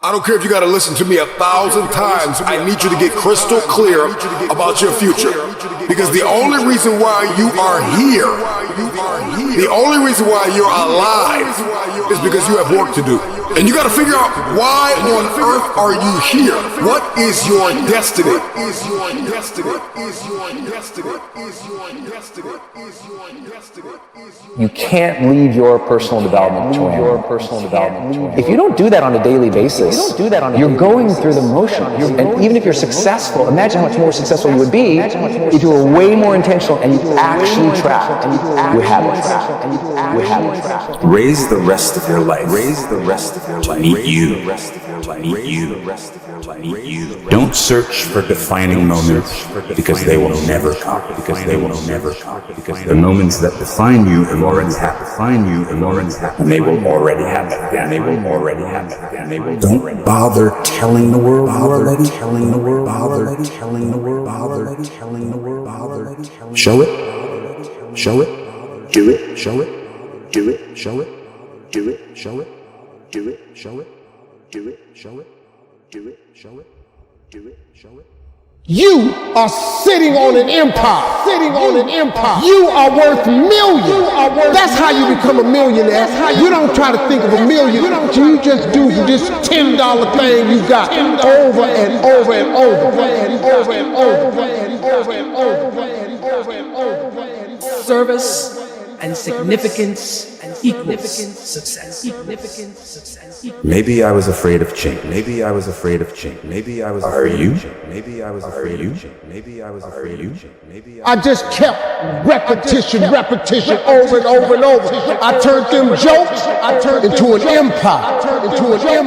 I don't care if you got to listen to me 1,000 times. I need you to get crystal clear about your future. Because the only reason why you are here, the only reason why you're alive is because you have work to do. And you got to figure out, why on earth are you here? What is your destiny? You can't leave your personal development to him. If you don't do that on a daily basis, you're going through the motions. And even if you're successful, imagine how much more successful you would be if you were way more intentional and you actually tracked your habits. Raise the rest of your life. To meet you. Don't search for defining moments because they will never come. The moments that define you have already happened. And they will already happen. Don't bother telling the world you are ready. Show it. Do it. You are sitting on an empire. You are worth millions. That's how you become a millionaire. You don't try to think of a million. You just do this $10 thing you got over and over and over. Service and significance equals success. Maybe I was afraid of change. Are you? I just kept repetition over and over. I turned them jokes into an empire.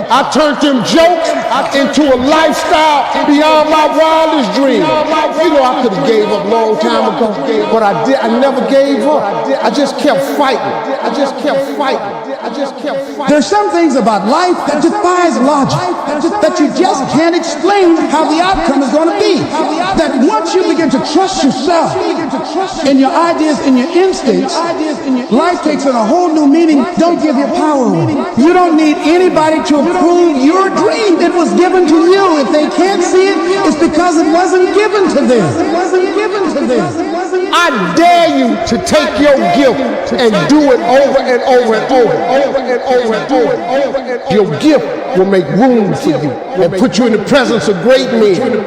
I turned them jokes into a lifestyle beyond my wildest dreams. You know, I could have gave up a long time ago, but I never gave up. I just kept fighting. There's some things about life that defies logic, that you just can't explain how the outcome is going to be. That once you begin to trust yourself and your ideas and your instincts, life takes on a whole new meaning. Don't give your power away. You don't need anybody to approve your dream. It was given to you. If they can't see it, it's because it wasn't given to them. I dare you to take your gift and do it over and over. Your gift will make room for you and put you in the presence of great men.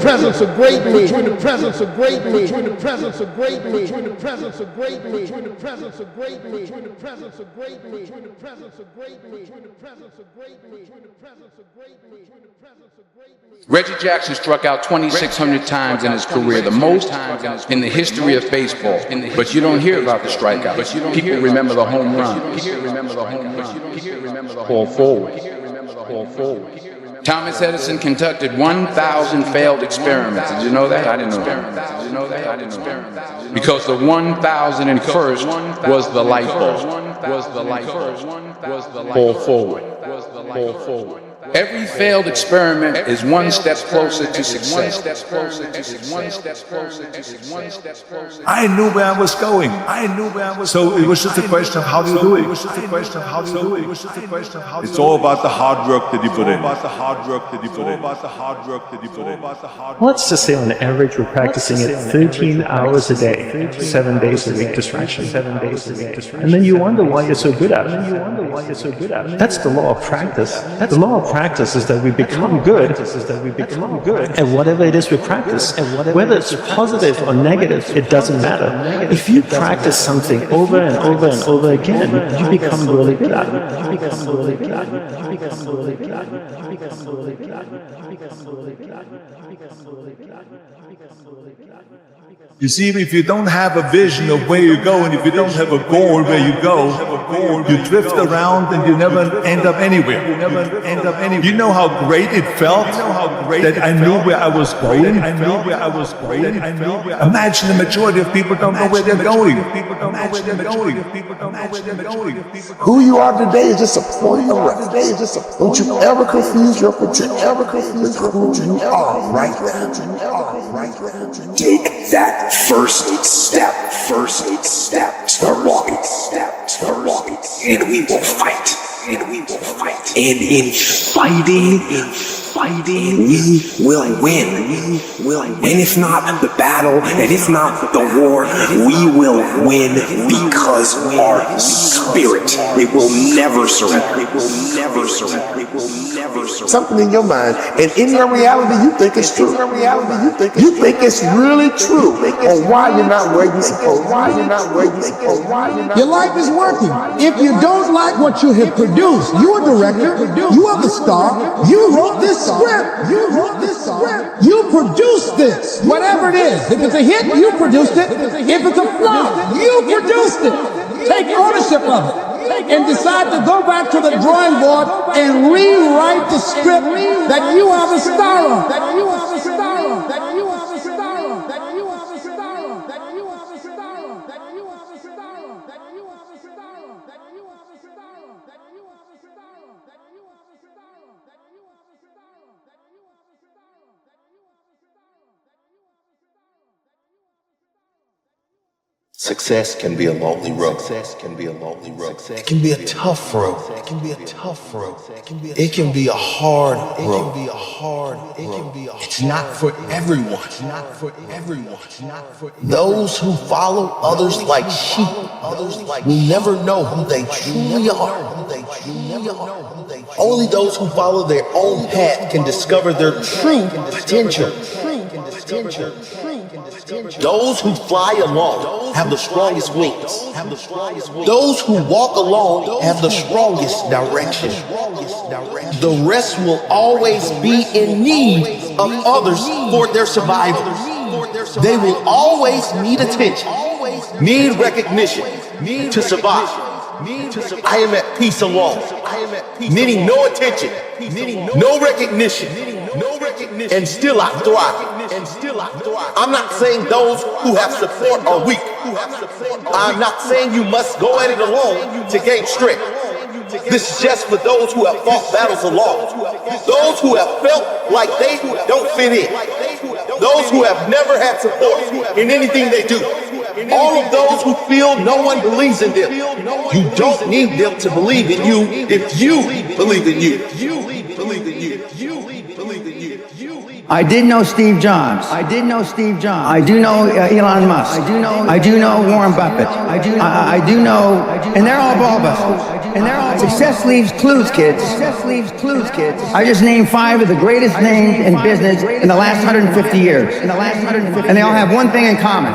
Reggie Jackson struck out 2,600 times in his career, the most in the history of baseball. But you don't hear about the strikeouts. People remember the home run. Fall forward. Thomas Edison conducted 1,000 failed experiments. Did you know that? I didn't know that. Because the 1,001st was the light bulb. Fall forward. Every failed experiment is one step closer to success. I knew where I was going. So it was just a question of how do you do it. It's all about the hard work that you put in. Let's just say on average we're practicing it 13 hours a day, 7 days a week distraction. And then you wonder why you're so good at it. That's the law of practice. The law of practice is that we become good at whatever it is we practice. Whether it's positive or negative, it doesn't matter. If you practice something over and over again, you become really good at it. You see, if you don't have a vision of where you go, and if you don't have a goal where you go, you drift around and you never end up anywhere. You know how great it felt that I knew where I was going? Imagine the majority of people don't know where they're going. Who you are today is just a point of reference. Don't you ever confuse your potential with who you are right now. Take that first step. Start walking. And we will fight. and we will fight. And in fighting, we will win. And if not the battle, and if not the war, we will win because our spirit, it will never surrender. It will never surrender. It will never surrender. Something in your mind, and in your reality, you think it's true. You think it's really true on why you're not where you're supposed to be. Your life is working. If you don't like what you have produced, you're a director, you are the star, you wrote this script. You produced this, whatever it is. If it's a hit, you produced it. If it's a flop, you produced it. Take ownership of it and decide to go back to the drawing board and rewrite the script that you are the star of. Success can be a lonely road. It can be a tough road. It can be a hard road. It's not for everyone. Those who follow others like sheep will never know who they truly are. Only those who follow their own path can discover their true potential. Those who fly alone have the strongest wings. Those who walk alone have the strongest direction. The rest will always be in need of others for their survival. They will always need attention, need recognition to survive. I am at peace alone, needing no attention, no recognition, and still I thrive. I'm not saying those who have support are weak. I'm not saying you must go at it alone to gain strength. This is just for those who have fought battles alone, those who have felt like they don't fit in, those who have never had support in anything they do. All of those who feel no one believes in them. You don't need them to believe in you if you believe in you. I did know Steve Jobs. I do know Elon Musk. I do know Warren Buffett. I do know, and they're all ball busters. Success leaves clues, kids. I just named 5 of the greatest names in business in the last 150 years. And they all have one thing in common.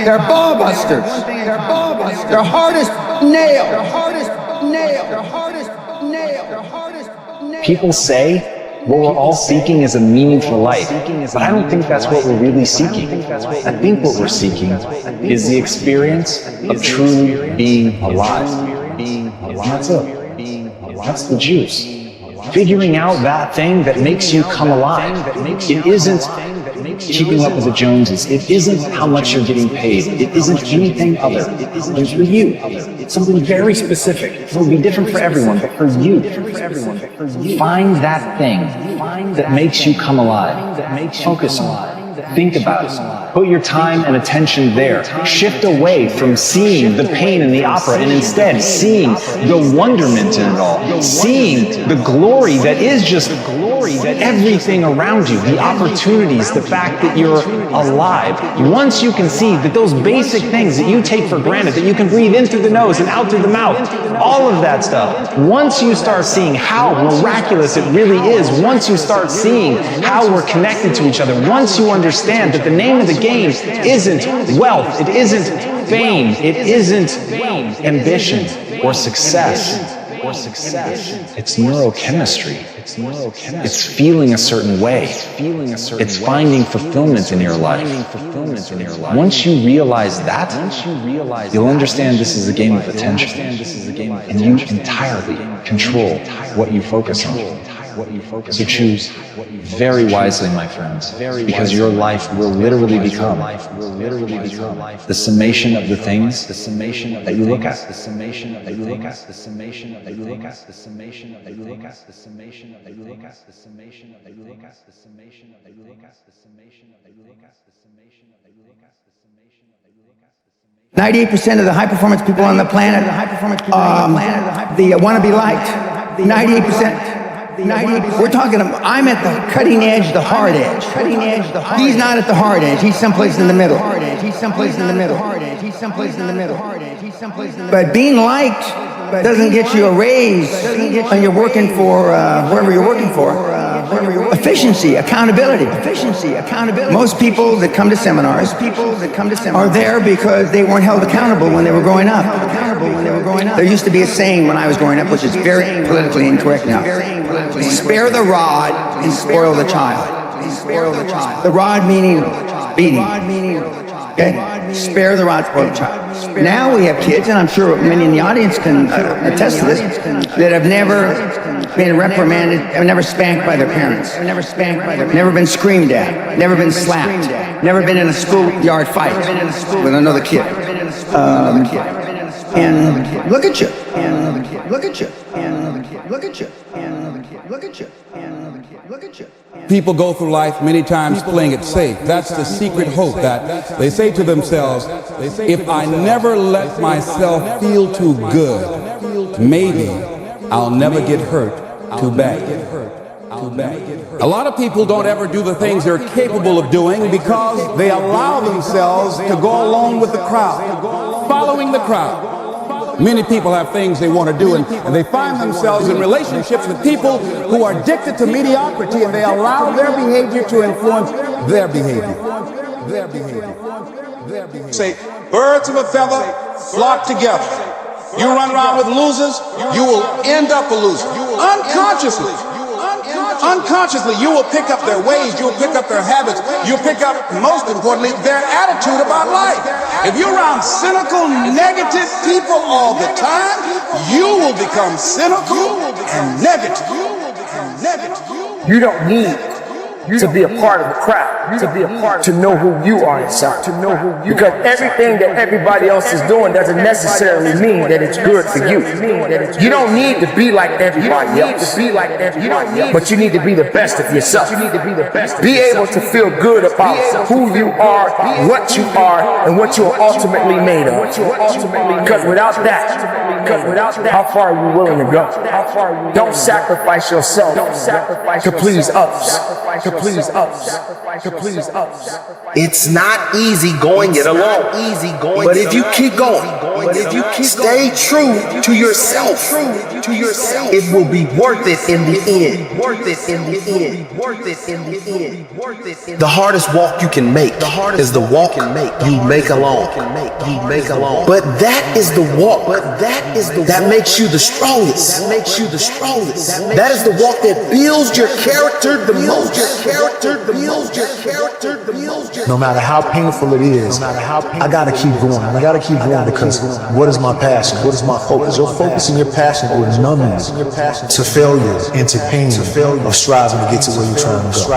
They're ball busters. Their hardest nail. People say what we're all seeking is a meaningful life, but I don't think that's what we're really seeking. I think what we're seeking is the experience of truly being alive. That's it. That's the juice. Figuring out that thing that makes you come alive. It isn't keeping up with the Joneses. It isn't how much you're getting paid. It isn't anything other. It's for you. It's something very specific. It will be different for everyone, but for you. Find that thing that makes you come alive. Focus on it. Think about it. Put your time and attention there. Shift away from seeing the pain in the opera and instead seeing the wonderment in it all. Seeing the glory that is just everything around you, the opportunities, the fact that you're alive. Once you can see that those basic things that you take for granted, that you can breathe in through the nose and out through the mouth, all of that stuff, once you start seeing how miraculous it really is, once you start seeing how we're connected to each other, once you understand that the name of the game isn't wealth, it isn't fame, it isn't ambition or success. It's neurochemistry. It's feeling a certain way. It's finding fulfillment in your life. Once you realize that, you'll understand this is a game of attention. And you entirely control what you focus on. So choose very wisely, my friends, because your life will literally become the summation of the things that you look at. 98% of the high-performance people on the planet, they want to be liked. 98%. We're talking, I'm at the cutting edge, the hard edge. He's not at the hard edge. He's someplace in the middle. But being liked doesn't get you a raise when you're working for whoever you're working for. Efficiency, accountability. Most people that come to seminars are there because they weren't held accountable when they were growing up. There used to be a saying when I was growing up, which is very politically incorrect now. Spare the rod and spoil the child. The rod meaning beating. Okay? Spare the rod, spoil the child. Now we have kids, and I'm sure many in the audience can attest to this, that have never been reprimanded, have never spanked by their parents, never been screamed at, never been slapped, never been in a schoolyard fight with another kid. And look at you. People go through life many times playing it safe. That's the secret hope that they say to themselves, if I never let myself feel too good, maybe I'll never get hurt too bad. A lot of people don't ever do the things they're capable of doing because they allow themselves to go along with the crowd, following the crowd. Many people have things they want to do, and they find themselves in relationships with people who are addicted to mediocrity, and they allow their behavior to influence their behavior. Say, birds of a feather flock together. You run around with losers, you will end up a loser. Unconsciously, you will pick up their ways, you will pick up their habits, you'll pick up, most importantly, their attitude about life. If you're around cynical, negative people all the time, you will become cynical and negative. You don't need to be a part of the crowd, to know who you are inside. Because everything that everybody else is doing doesn't necessarily mean that it's good for you. You don't need to be like everybody else, but you need to be the best of yourself. Be able to feel good about who you are, what you are, and what you are ultimately made of. Because without that, how far are you willing to go? Don't sacrifice yourself to please others. It's not easy going it alone. But if you keep going, stay true to yourself, it will be worth it in the end. The hardest walk you can make is the walk you make alone. But that is the walk that makes you the strongest. That is the walk that builds your character the most. No matter how painful it is, I gotta keep going. I gotta keep going because what is my passion? What is my focus? Your focus and your passion will numb you to failure and to pain of striving to get to where you're trying to go.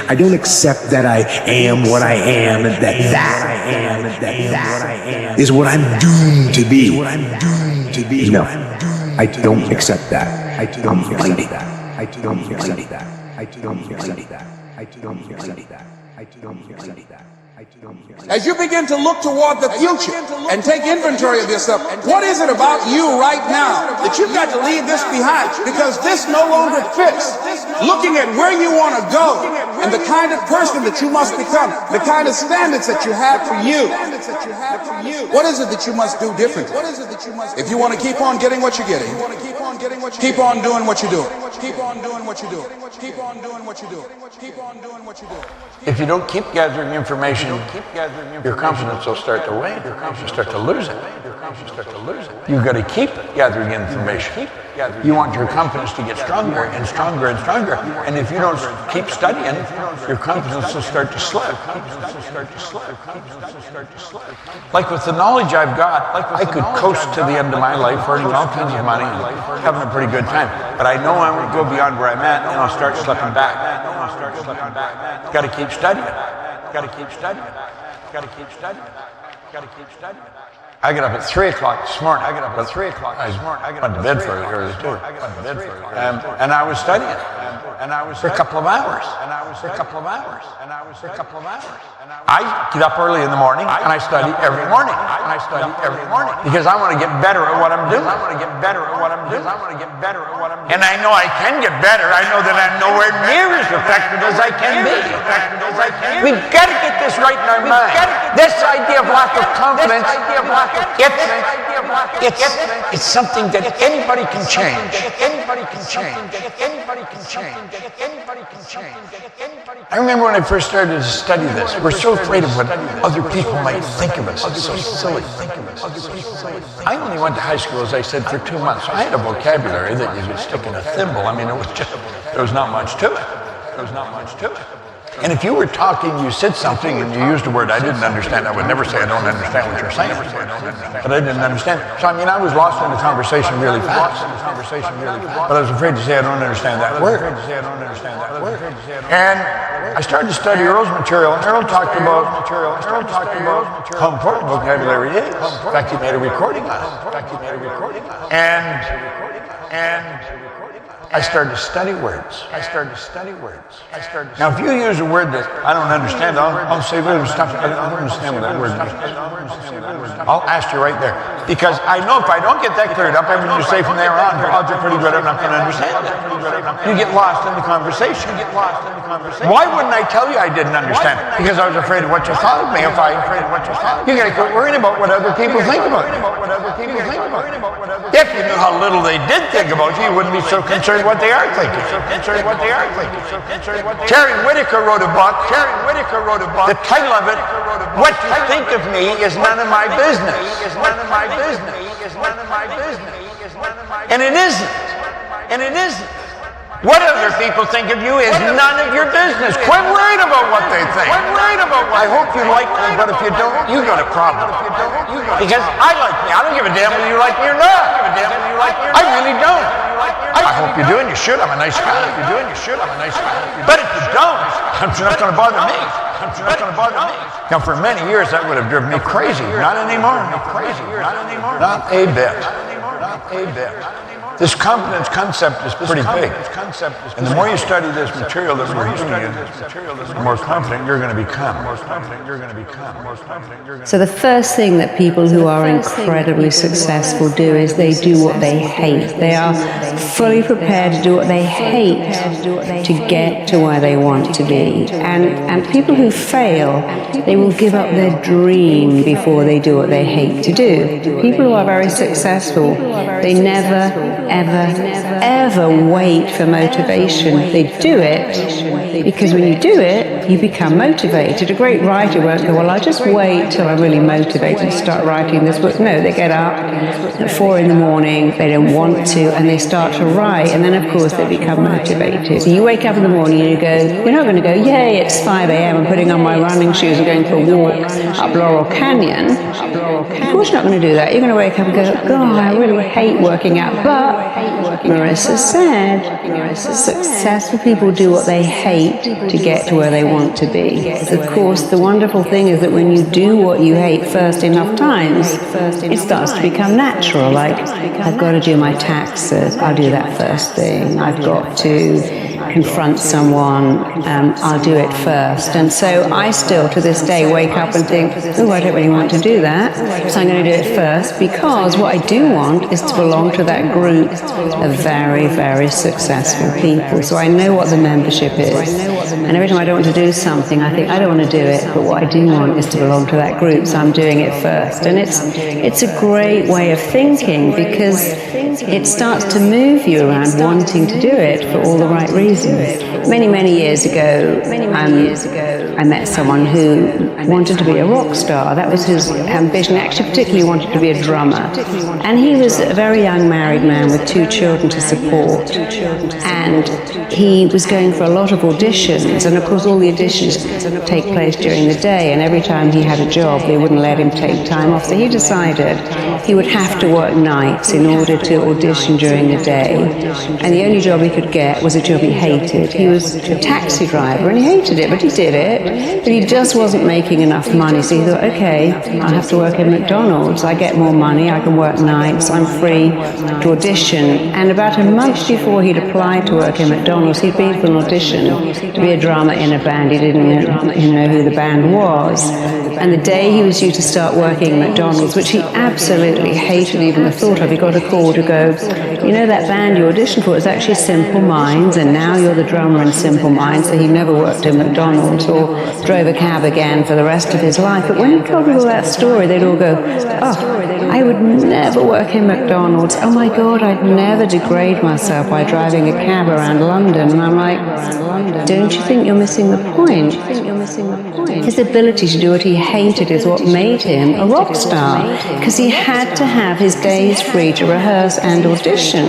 I don't accept that I am what I am and that is what I'm doomed to be. No, I don't accept that. I'm fighting that. As you begin to look toward the future and take inventory of yourself, what is it about you right now that you've got to leave this behind because this no longer fits? Looking at where you want to go and the kind of person that you must become, the kind of standards that you have for you. What is it that you must do differently? If you want to keep on getting what you're getting, keep on doing what you're doing. Keep on doing what you're doing. Keep on doing what you're doing. Keep on doing what you're doing. If you don't keep gathering information, your confidence will start to wane. You start to lose it. You've got to keep gathering information. You want your confidence to get stronger and stronger and stronger. And if you don't keep studying, your confidence will start to slip. Like with the knowledge I've got, I could coast to the end of my life earning all kinds of money and having a pretty good time. But I know I won't go beyond where I'm at and I'll start slipping back. Got to keep studying. I got up at 3 o'clock this morning. I went to bed for early too. And I was studying. for a couple of hours. I get up early in the morning and I study every morning. Because I want to get better at what I'm doing. And I know I can get better. I know that I'm nowhere near as effective as I can be. We've got to get this right in our mind. This idea of lack of confidence, it's something that anybody can change. I remember when I first started to study this, we're so afraid of what other people might think of us. It's so silly. I only went to high school, as I said, for 2 months. I had a vocabulary that you could stick in a thimble. I mean, there was not much to it. And if you were talking, you said something and you used a word I didn't understand, I would never say I don't understand what you're saying. But I didn't understand it. So I mean, I was lost in the conversation really fast. But I was afraid to say I don't understand that word. And I started to study Earl's material, and Earl talked about how important vocabulary is. In fact, he made a recording on it. And I started to study words. Now, if you use a word that I don't understand, I'll say, I don't understand what that word means. I'll ask you right there. Because I know if I don't get that cleared up, everything you say from there on, odds are pretty good I'm not going to understand it. You get lost in the conversation. Why wouldn't I tell you I didn't understand it? Because I was afraid of what you thought of me. You got to quit worrying about what other people think about you. If you knew how little they did think about you, you wouldn't be so concerned what they are thinking. Terry Whitaker wrote a book. The title of it, What You Think of Me Is None of My Business. And it isn't. What other people think of you is none of your business. Quit worrying about what they think. I hope you like me, but if you don't, you got a problem. Because I like me. I don't give a damn whether you like me or not. I really don't. I hope you do, and you should. I'm a nice guy. But if you don't, it's not going to bother me. Now, for many years, that would have driven me crazy. Not anymore. Not a bit. This confidence concept is pretty big. And the more you study this material that we're doing, the more confident you're going to become. So the first thing that people who are incredibly successful do is they do what they hate. They are fully prepared to do what they hate to get to where they want to be. And people who fail, they will give up their dream before they do what they hate to do. People who are very successful, they never, ever wait for motivation. They do it because when you do it, you become motivated. A great writer won't go, well, I'll just wait till I'm really motivated to start writing this book. No, they get up at 4 in the morning, they don't want to, and they start to write, and then of course they become motivated. So you wake up in the morning and you go, you're not going to go, yay, it's 5 a.m. I'm putting on my running shoes and going for a walk up Laurel Canyon. Of course you're not going to do that. You're going to wake up and go, God, I really hate working out. But Marissa said, successful people do what they hate to get to where they want to be. Of course, the wonderful thing is that when you do what you hate first enough times, it starts to become natural. Like, I've got to do my taxes, I'll do that first thing. I've got to confront someone, I'll do it first. And so I still, to this day, wake up and think, oh, I don't really want to do that, so I'm going to do it first, because what I do want is to belong to that group of very, very successful people. So I know what the membership is. And every time I don't want to do something, I think, I don't want to do it, but what I do want is to belong to that group, so I'm doing it first. And it's a great way of thinking, because it starts to move you around wanting to do it for all the right reasons. Many years ago, I met someone who wanted to be a rock star. That was his ambition. He actually particularly wanted to be a drummer. And he was a very young married man with 2 children to support. And he was going for a lot of auditions. And of course, all the auditions take place during the day. And every time he had a job, they wouldn't let him take time off. So he decided he would have to work nights in order to audition during the day. And the only job he could get was a job he hated. He was a taxi driver and he hated it, but he did it. But he just wasn't making enough money. So he thought, okay, I'll have to work at McDonald's. I get more money, I can work nights, I'm free to audition. And about a month before he'd applied to work in McDonald's, he'd been for an audition to be a drummer in a band. He didn't know who the band was. And the day he was due to start working at McDonald's, which he absolutely hated even the thought of, he got a call to go, you know that band you auditioned for is actually Simple Minds, and now you're the drummer in Simple Minds. So he never worked in McDonald's or drove a cab again for the rest of his life. But when he told people that story, they'd all go, oh, I would never work in McDonald's. Oh my God, I'd never degrade myself by driving a cab around London. And I'm like, don't you think you're missing the point? His ability to do what he hated is what made him a rock star, because he had to have his days free to rehearse and audition.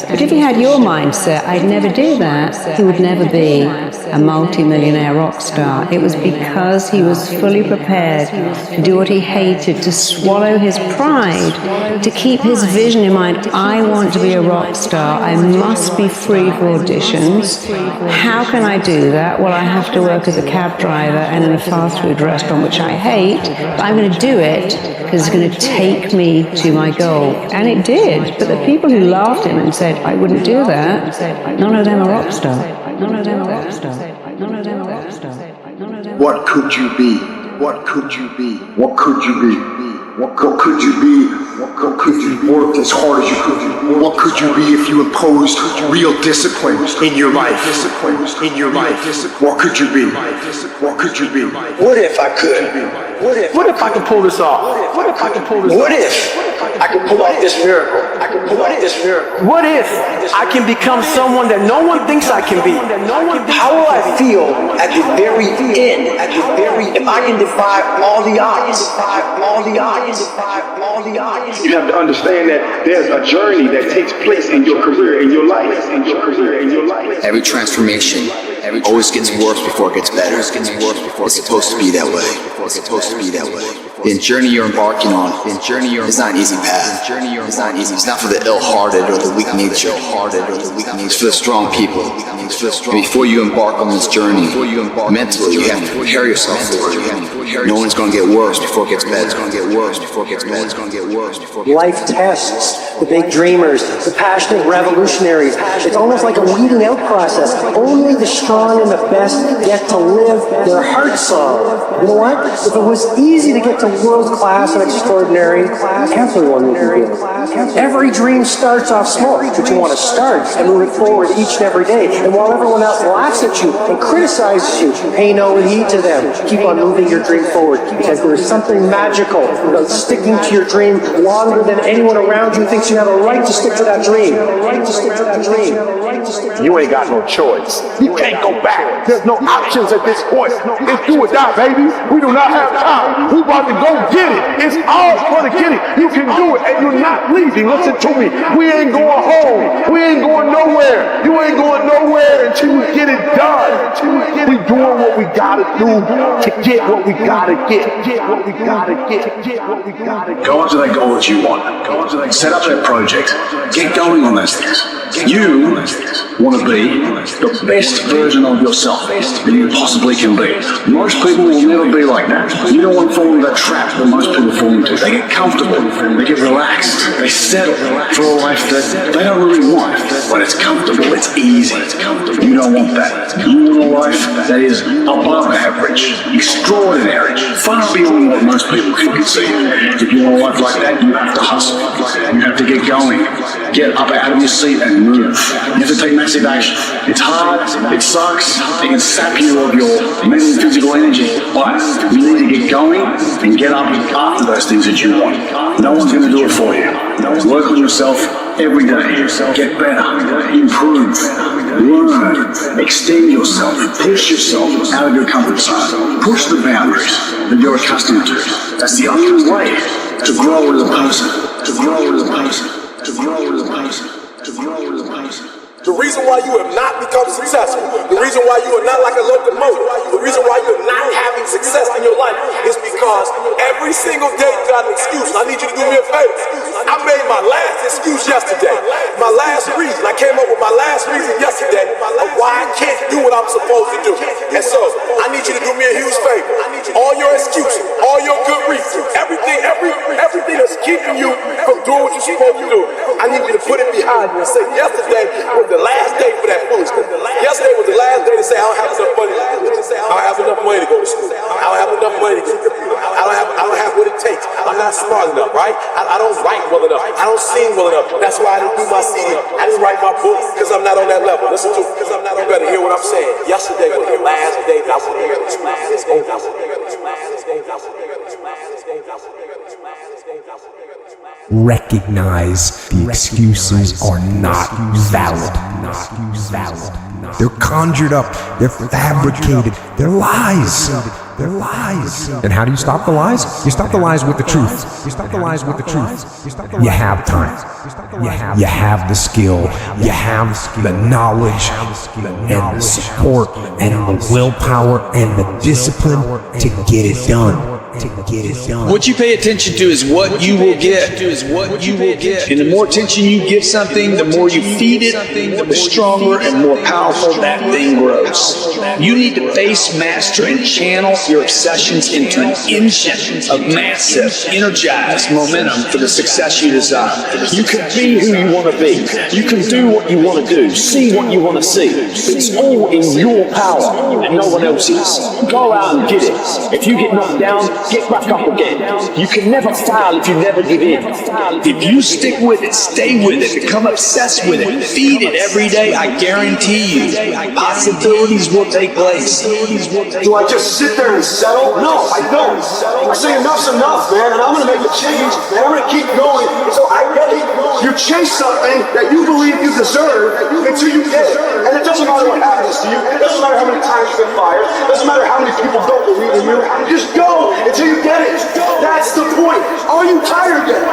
But if he had your mindset, I'd never do that, he would never be a multi-millionaire rock star. It was because he was fully prepared to do what he hated, to swallow his pride, to keep his vision in mind. I want to be a rock star. I must be free for auditions. How can I do that? Well, I have to work as a cab driver and in a fast food restaurant, which I hate, but I'm going to do it because it's going to take me to my goal. And it did. But the people who laughed at him and said, I wouldn't do that, none of them are rock star. None of them are rock star. None of them are rock star. What could you be? What could you be? What could you be? What could you be? What could you work as hard as you could? What could you be if you imposed real discipline in your life? What could you be? What could you be? What if I could? What if I could pull this off? What if I could pull this off? What if I could pull off this miracle? What if I can become someone that no one thinks I can be? How will I feel at the very end? If I can defy all the odds? You have to understand that there's a journey that takes place in your career, in your life, Every transformation always gets worse before it gets better. It's supposed to be that way. The journey you're embarking on is not an easy path. It's not for the ill-hearted or the weak-natured. It's for the strong people. Before you embark on this journey, mentally you have to prepare yourself for it. No one's going to get worse before it gets better. Life tests the big dreamers, the passionate revolutionaries. It's almost like a weeding out process. Only the strong and the best get to live their heart song. You know what? If it was easy to get to world class and extraordinary, everyone would be good. Every dream starts off small, but you want to start and move it forward each and every day. And while everyone else laughs at you and criticizes you, pay no heed to them. Keep on moving your dream forward, because there's something magical about sticking to your dream longer than anyone around you thinks you have a right to stick to that dream. You ain't got no choice. You can't go back. There's no options at this point. It's do or die, baby. We do not have time. We about to go get it. It's ours for the getting. You can do it, and you're not leaving. Listen to me. We ain't going home. We ain't going nowhere. You ain't going nowhere until we get it done. We doing what we gotta do to get what we gotta get. Go after that goal that you want. Set up that project. Get going on those things. You want to be the best version of yourself that you possibly can be. Most people will never be like that. You don't want to fall into that trap that most people fall into. They get comfortable, they get relaxed, they settle for a life that they don't really want. But it's comfortable, it's easy. You don't want that. You want a life that is above average, extraordinary, far beyond what most people can conceive. If you want a life like that, you have to hustle. You have to get going. Get up out of your seat and move. You have to take massive action. It's hard, it sucks, it can sap you of your mental and physical energy, but you need to get going and get up after those things that you want. No one's going to do it for you. Work on yourself every day. Get better, improve, learn, extend yourself, push yourself out of your comfort zone. Push the boundaries that you're accustomed to. That's the only way to grow as a person. To grow as a person. To grow as a person. To grow as a person. To The reason why you have not become successful, the reason why you are not like a locomotive, the reason why you're not having success in your life is because every single day you got an excuse. I need you to do me a favor. I made my last excuse yesterday. My last reason. I came up with my last reason yesterday of why I can't do what I'm supposed to do. And so I need you to do me a huge favor. All your excuses, all your good reasons, everything that's keeping you from doing what you're supposed to do, I need you to put it behind you and say, yesterday was the last day for that foolishness. Yesterday was the last day to say, I don't have enough money. I don't have enough money to go to school. I don't have enough money to get a computer. I don't have what it takes. I'm not smart enough, right? I don't write well enough. I don't sing well enough. That's why I didn't do my CD. I didn't write my book because I'm not on that level. Listen to me. You better hear what I'm saying. Yesterday was the last day that I would hear this. Recognize the excuses are not valid. They're conjured up. They're fabricated. They're lies. They're lies. And how do you stop the lies? You stop the lies with the truth. You stop the lies with the truth. You have time. You have the skill. You have the knowledge and the support and the willpower and the discipline to get it done. What you pay attention to is what you will get. And the more attention you give something, the more you feed it, the stronger and more powerful that thing grows. You need to face, master, and channel your obsessions into an engine of massive, energized momentum for the success you desire. You can be who you want to be. You can do what you want to do. See what you want to see. It's all in your power and no one else's. Go out and get it. If you get knocked down, get back up again. You can never fail if you never give in. If you stick with it, stay with it, become obsessed with it, feed it every day, I guarantee you, possibilities will take place. Do I just sit there and settle? No, I don't. I say enough's enough, man, and I'm going to make a change, and I'm going to keep going. So I get it. You chase something that you believe you deserve until you get it. And it doesn't matter what happens to you. It doesn't matter how many times you've been fired. It doesn't matter how many people don't believe in you. Just go until you get it. That's the point. Are you tired yet?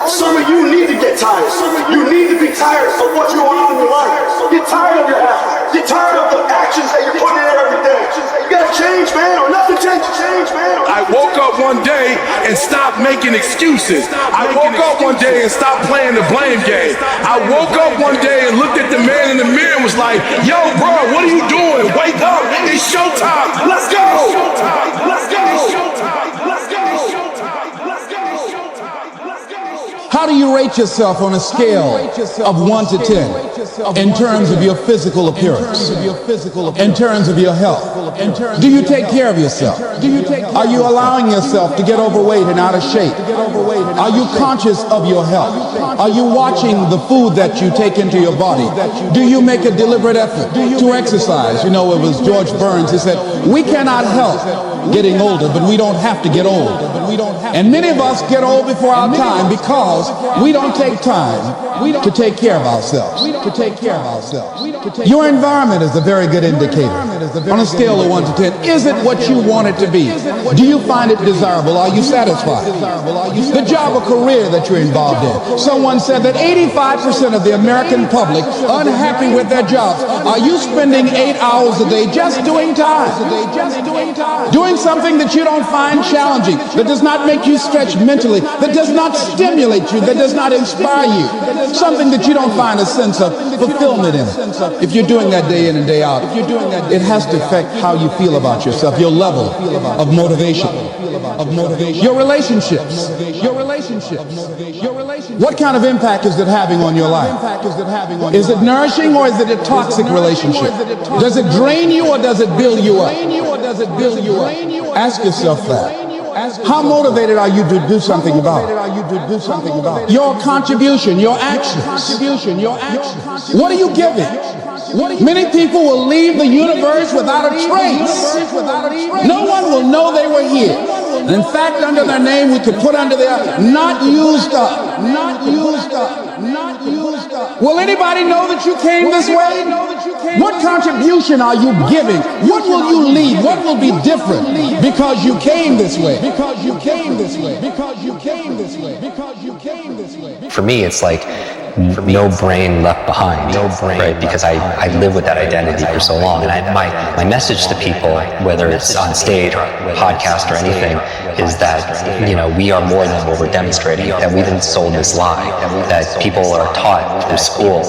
Some of you need to get tired. You need to be tired of what's going on in your life. Get tired of your habits. Get tired of the actions that you're putting in every day. You gotta change, man, or nothing change, man. I woke up one day and stopped making excuses. I woke up one day and stopped playing the blame game. I woke up one day and looked at the man in the mirror and was like, yo, bro, what are you doing? Wake up. It's showtime. Let's go. Let's go. How do you rate yourself on a scale of 1 to 10 in terms of your physical appearance, in terms of your health? Do you take care of yourself? Are you allowing yourself to get overweight and out of shape? Are you conscious of your health? Are you watching the food that you take into your body? Do you make a deliberate effort to exercise? You know, it was George Burns who said, we cannot help getting older, but we don't have to get old. And many of us get old before our time because we don't take time to take care of ourselves. Your environment is a very good indicator. On a scale of 1 to 10, is it what you want it to be? Do you find it desirable? Are you satisfied? The job or career that you're involved in. Someone said that 85% of the American public are unhappy with their jobs. Are you spending 8 hours a day just doing time? Doing something that you don't find challenging, that does not make you stretch mentally, that does not stimulate you, that does not inspire you. Something that you don't find a sense of fulfillment in. If you're doing that day in and day out, it has to affect how you feel about yourself, your level of motivation. Your relationships. What kind of impact is it having on your life? Is it nourishing or is it a toxic relationship? Does it drain you or does it build you up? Ask yourself that. How motivated are you to do something about it? Your contribution, your actions. What are you giving? Many people will leave the universe without a trace. No one will know they were here. In fact, under their name, we could put under there, not used up. not used up, not used up. Will anybody know that you came this way? What contribution are you giving? What will you leave? What will be different because you came this way? Because you came this way. Because you came this way. Because you came this way. For me, it's like no brain left behind, right? Because I live with that identity for so long. And my message to people, whether it's on stage or podcast or anything, is that, you know, we are more than what we're demonstrating, that we've been sold this lie, that people are taught through school.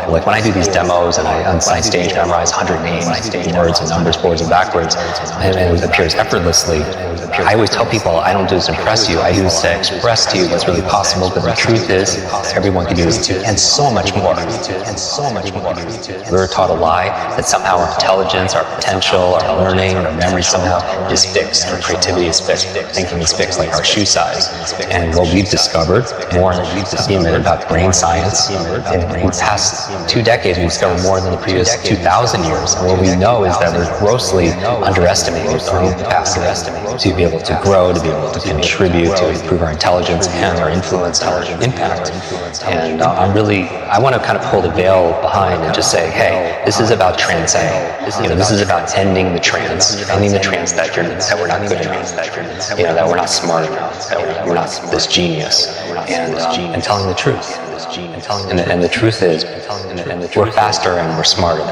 Like when I do these demos and I on stage memorize 100 names, words and numbers, forwards and backwards, and it appears effortlessly. I always tell people, I don't do this to impress you, I do this to express to you what's really possible, but the truth is, everyone can do this too, and so much more, and so much more. We're taught a lie that somehow our intelligence, our potential, our learning, our memory somehow is fixed, our creativity is fixed, thinking is fixed like our shoe size. And what we've discovered, more than we've discovered about brain science, in the past 2 decades we've discovered more than the previous 2,000 years. And what we know is that we're grossly underestimating our own capacity to be able to grow, to be able to contribute, to improve our intelligence and our influence, our impact. And I want to kind of pull the veil behind and just say, hey, this is about transcending. This is about ending the trance that we're not good enough, that we're not smart enough, that we're not this genius, and telling the truth. And the truth is, we're faster and we're smarter.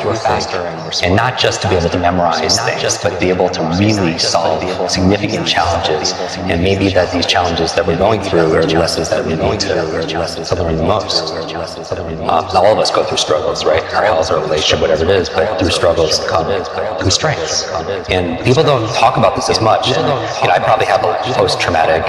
And not just to be able to memorize things, but be able to really solve significant challenges. And maybe that these challenges that we're going through are the lessons that we need to learn the most. All of us go through struggles, right? Our health, our relationship, whatever it is, but through struggles come strengths. And people don't talk about this as much. I probably have a post-traumatic,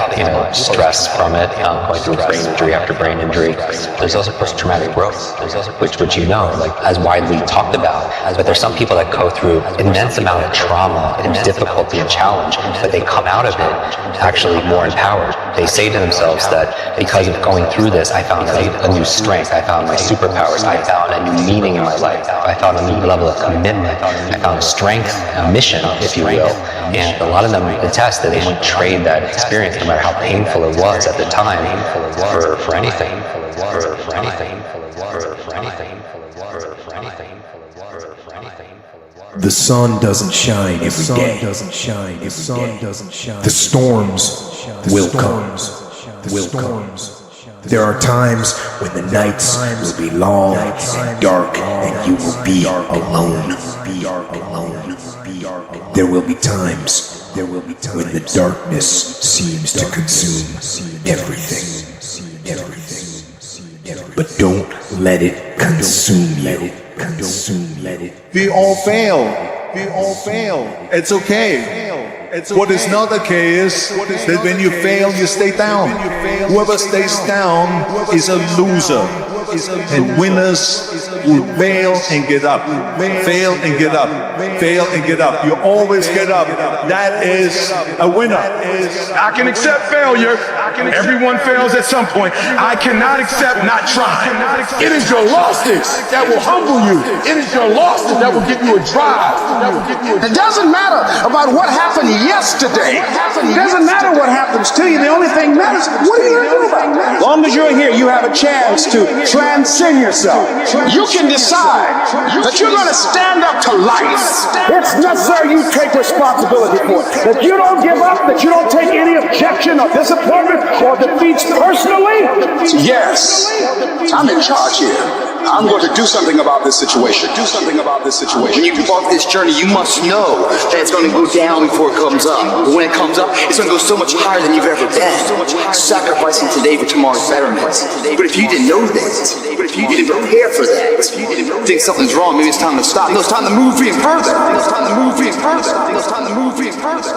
stress from it, going through brain injury after brain injury. There's also post-traumatic growth, which like as widely talked about. But there's some people that go through an immense amount of trauma and difficulty and challenge, but they come out of it actually more empowered. They say to themselves that because of going through this, I found a new strength, I found my superpowers, I found a new meaning in my life, I found a new level of commitment, I found a strength, a mission, if you will. And a lot of them attest that they wouldn't trade that experience, no matter how painful it was at the time, for anything. The sun doesn't shine every day. The storms will come. There are times when the nights will be long and dark and you will be alone. There will be times when the darkness seems to consume everything. But don't let it consume you. We all fail. It's okay. What is not okay is that when you fail, you stay down. Whoever stays down is a loser. And winners will fail and get up. Fail and get up. Fail and get up. You always get up. That is a winner. I can accept failure. Everyone fails at some point. I cannot accept not trying. It is your losses that will humble you. It is your losses that will give you a drive. It doesn't matter about what happened yesterday. It doesn't matter what happens to you. The only thing matters, what are you going to do about it? As long as you're here, you have a chance to transcend yourself. You can decide that you're going to stand up to life. It's necessary you take responsibility for it. That you don't give up, that you don't take any objection or disappointment or defeats personally. Yes, I'm in charge here. I'm going to do something about this situation. When you embark this journey, you must know that it's going to go down before it comes up. But when it comes up, it's going to go so much higher than you've ever been. Sacrificing today for tomorrow's betterment. But if you didn't know that, you didn't prepare for that, you think something's wrong, maybe it's time to stop. No, it's time to move even further.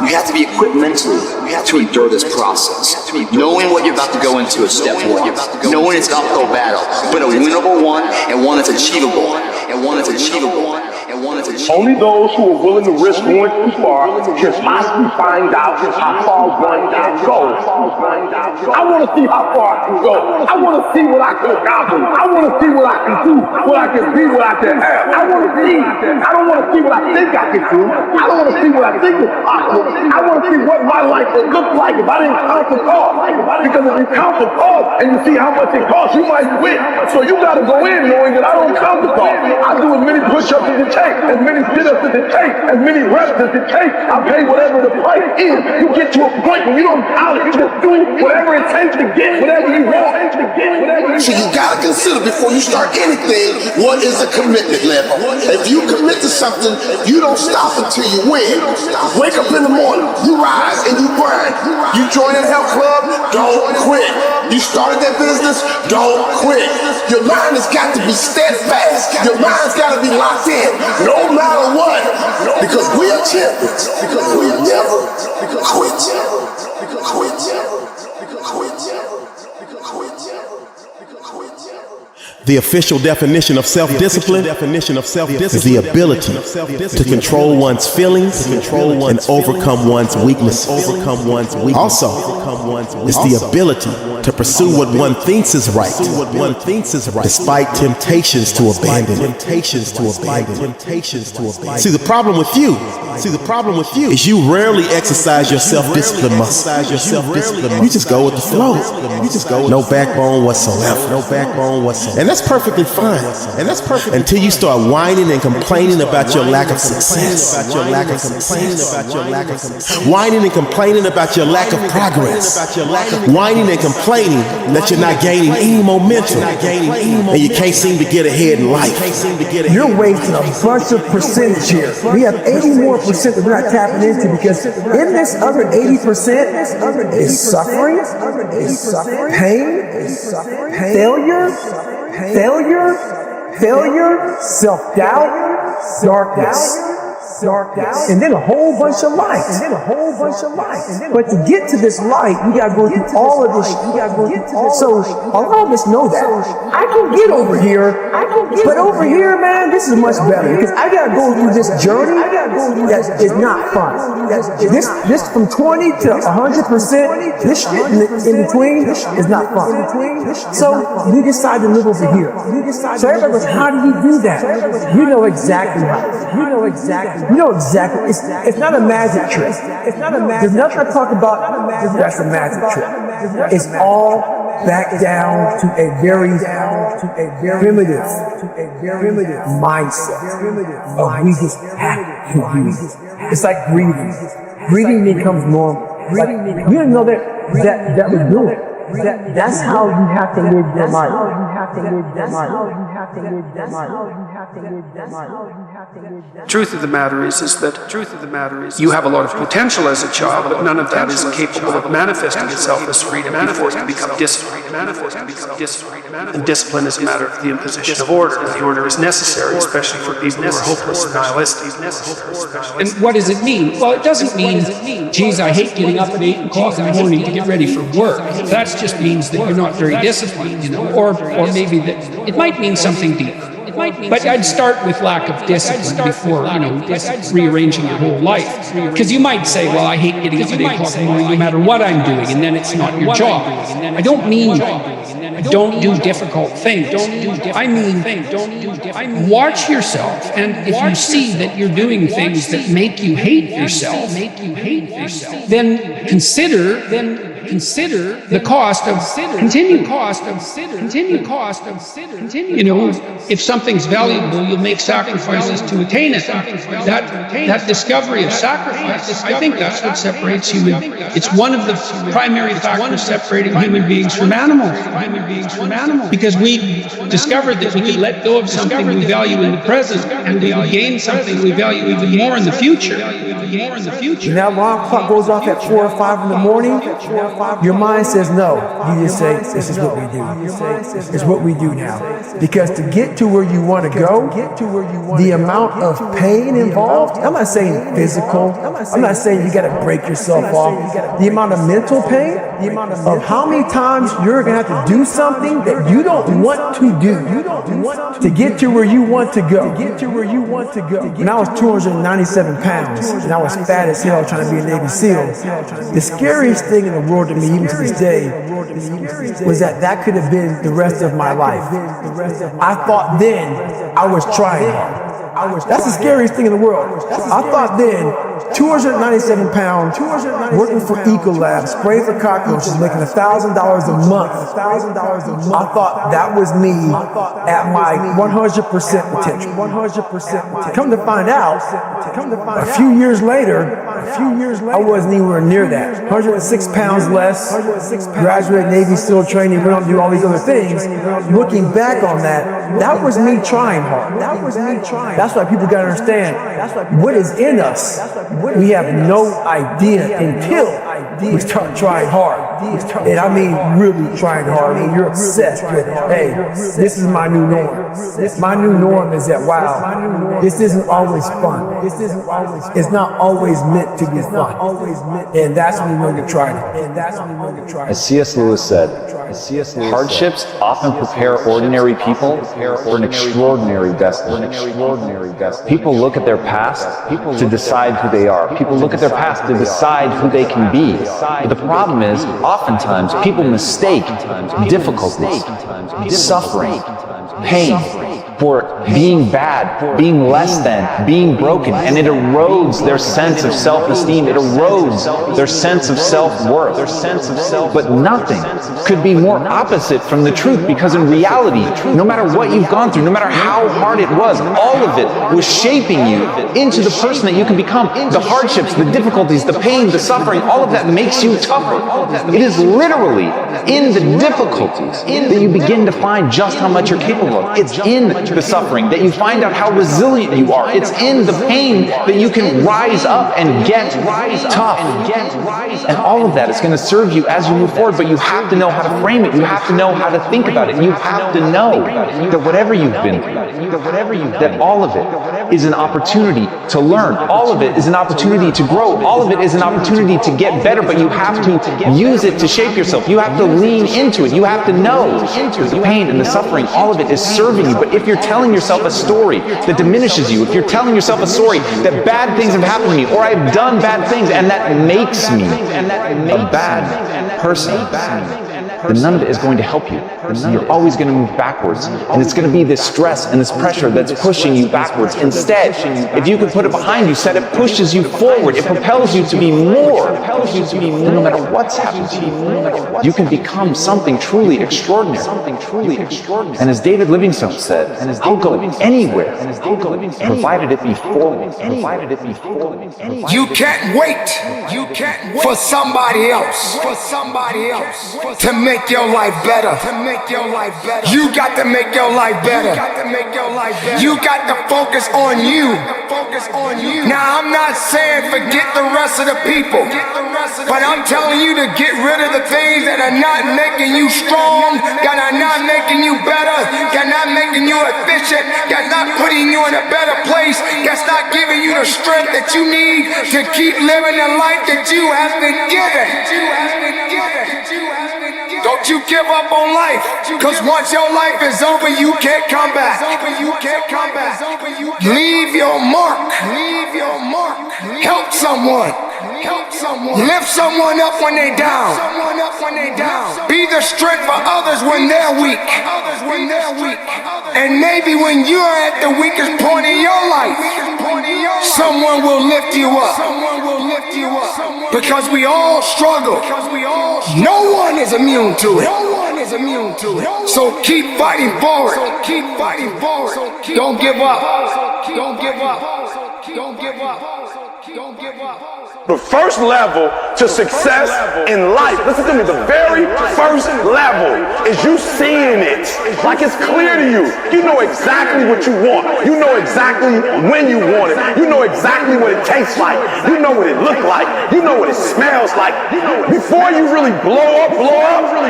You have to be equipped mentally to endure this process. Knowing what you're about to go into is step one. Knowing it's an uphill battle, but a winnable one, and one that's achievable. Only those who are willing to risk going too far can possibly find out how far one can go. I want to see how far I can go. I want to see what I can accomplish. I want to see what I can do, what I can be, what I can have. I want to see. I don't want to see what I think I can do. I don't want to see what I think is possible. I want to see what my life would look like if I didn't count the cost. Because if you count the cost and you see how much it costs, you might quit. So you got to go in knowing that I don't count the cost. I do as many push-ups as it takes, as many sit-ups as it takes, as many reps as it takes. I pay whatever the price is. You get to a point where you don't count it. You just do whatever it takes to get whatever you want. So you gotta consider before you start anything, what is the commitment level? If you commit to something, you don't stop until you win. Wake up in the morning, you rise and you grind. You join a health club, don't quit. You started that business, don't quit. Your mind has got to be steadfast. Your mind's got to be locked in, no matter what. Because we are champions. Because we never quit. The official definition of self-discipline is the ability to control one's feelings and overcome one's weaknesses. Also, it's the ability to pursue what one thinks is right, despite temptations to abandon it. See, the problem with you is you rarely exercise your self-discipline muscle. You just go with the flow. No backbone whatsoever. And that's perfectly fine. Until you start whining and complaining about your lack of success. Whining and complaining about your lack of progress. Whining and complaining that you're not gaining any momentum. And you can't seem to get ahead in life. You're wasting a bunch of percentage here. We have 80 more percent that we're not tapping into because in this other 80% is suffering, pain, failure, self-doubt, darkness. And then a whole bunch of light. But to get to this light, you gotta go through all of this. So a lot of us know that. I can get over here, but over here, man, this is much better because I gotta go through this journey that is not fun. This from 20 to 100%, this shit in between is not fun. So we decide to live over here. So everybody goes, how do you do that? You know exactly how. You know exactly. It's not a magic trick. There's nothing I talk about that's a magic trick. It's all back down to a very primitive mindset of we just have to breathe. It's like breathing. Breathing becomes normal. Like, you didn't know that we do it. That's how you have to live your life. Truth of the matter is that you have a lot of potential as a child, but none of that is capable of manifesting itself as freedom before it can become discipline. And discipline is a matter of the imposition of order, and the order is necessary, especially for people who are hopeless and nihilistic. And what does it mean? Well, it doesn't mean, geez, I hate getting up at 8 o'clock in the morning to get ready for work. That just means that you're not very disciplined, or maybe that it might mean something deeper. But I'd start with lack of discipline before, rearranging your whole life. Because you might say, well, I hate getting up at 8 o'clock in the morning no matter what I'm doing, and then it's not your job. I don't mean don't do difficult things. I mean, watch yourself, and if you see that you're doing things that make you hate yourself, then consider the cost of continue. If something's valuable, you'll make sacrifices to attain it. That discovery of sacrifice, I think that's what separates human. It's one of the primary factors separating human beings from animals. Because we discovered that we could let go of something we value in the present, and we would gain something we value even more in the future. And that alarm clock goes off at 4 or 5 in the morning. your mind says no. You just say, this is what we do. It's what we do now. Because to get to where you want to go, the amount of pain involved, I'm not saying physical, I'm not saying you got to break yourself off. The amount of mental pain, of how many times you're going to have to do something that you don't want to do to get to where you want to go. When I was 297 pounds and I was fat as hell trying to be a Navy SEAL, the scariest thing in the world to me, even to this day, was that could have been the rest of my life. I thought then I was trying hard. That's the scariest thing in the world. I thought then, 297 pounds, working for Ecolab, spraying for cockroaches, making $1,000 a month. I thought that was me at my 100% potential. Come to find out, a few years later, I wasn't anywhere near that. 106 pounds less, graduated Navy SEAL training, went on to do all these other things. Looking back on that was me trying hard. That's why people got to understand what is in us. We have no idea until we start trying hard. And I mean really trying hard. When you're obsessed with, hey, this is my new norm. My new norm is that, wow, this isn't always fun. It's not always meant to be fun. And that's when we're going to try it. As C.S. Lewis said, hardships often prepare ordinary people for an extraordinary destiny. People look at their past to decide who they are. People look at their past to decide who they can be. But the problem is, oftentimes, people mistake difficulties, suffering, pain, for being bad, being less than, being broken, and it erodes their sense of self-esteem. It erodes their sense of self-worth. But nothing could be more opposite from the truth, because in reality, no matter what you've gone through, no matter how hard it was, all of it was shaping you into the person that you can become. The hardships, the difficulties, the pain, the suffering, all of that makes you tougher. It is literally in the difficulties that you begin to find just how much you're capable of. It's in the suffering that you find out how resilient you are. It's in the pain that you can rise up and get tough. And all of that is going to serve you as you move forward, but you have to know how to frame it. You have to know how to think about it. You have to know that whatever you've been through, that all of it is an opportunity to learn. All of it is an opportunity to grow. All of it is an opportunity to get better, but you have to use it to shape yourself. You have to lean into it. You have to know that the pain and the suffering, all of it is serving you. But if you're telling yourself a story that diminishes you, if you're telling yourself a story that bad things have happened to me, or I've done bad things and that makes me a bad person, then none of it is going to help you. You're always going to move backwards. And it's going to be this stress and this pressure that's pushing you backwards. Instead, if you can put it behind you, said it pushes you forward. It propels you to be more. No matter what's happened to you, you can become something truly extraordinary. And as David Livingstone said, I'll go anywhere, provided it be forward. You can't wait for somebody else to make your life better. You got to make your life better. You got to focus on you. Now, I'm not saying forget the rest of the people, but I'm telling you to get rid of the things that are not making you strong, that are not making you better, that are not making you efficient, that's not putting you in a better place, that's not giving you the strength that you need to keep living the life that you have been given. Don't you give up on life, because once your life is over, you can't come back. Leave your mark. Help someone. Lift someone up when they're down. Be the strength for others when they're weak. And maybe when you're at the weakest point in your life, someone will lift you up. Because we all struggle. No one is immune to it. So keep fighting forward. Don't give up. Don't give up. The first level to success in life, listen to me, the very first level is you seeing it. Like it's clear to you. You know exactly what you want. You know exactly when you want it. You know exactly what it tastes like. You know what it looks like. You know what it smells like. Before you really blow up,